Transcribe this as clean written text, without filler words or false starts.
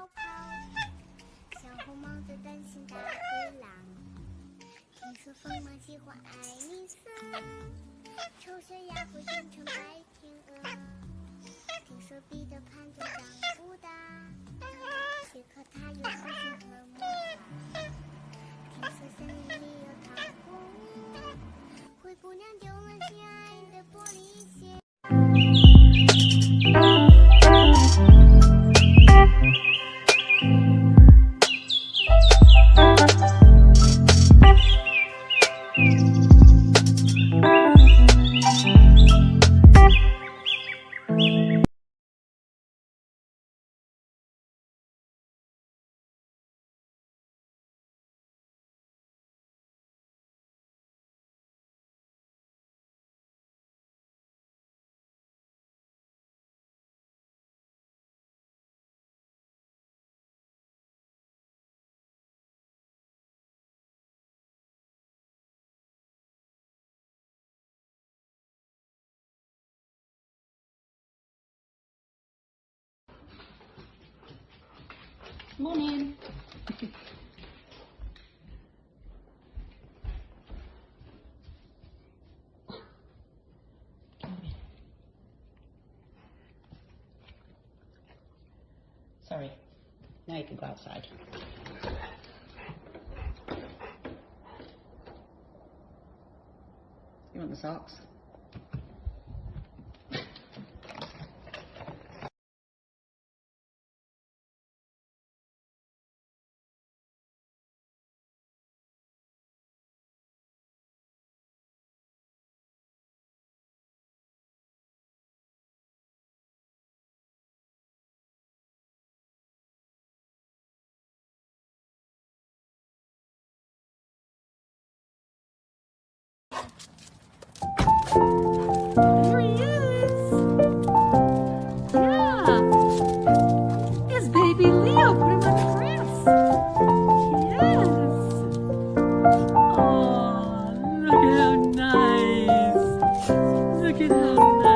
跑，小红帽子担心大灰狼。听说疯马喜欢爱丽丝，丑小鸭会变成白天鹅。听说彼得潘总长不大，也可他有好心和魔法。听说森林里有糖果屋，灰姑娘丢了心爱的玻璃鞋。Morning. Sorry, now you can go outside. You want the socks? There he is! Yeah! It's baby Leo. Put him on the grass. Yes! Oh, look at how nice. Look at how nice.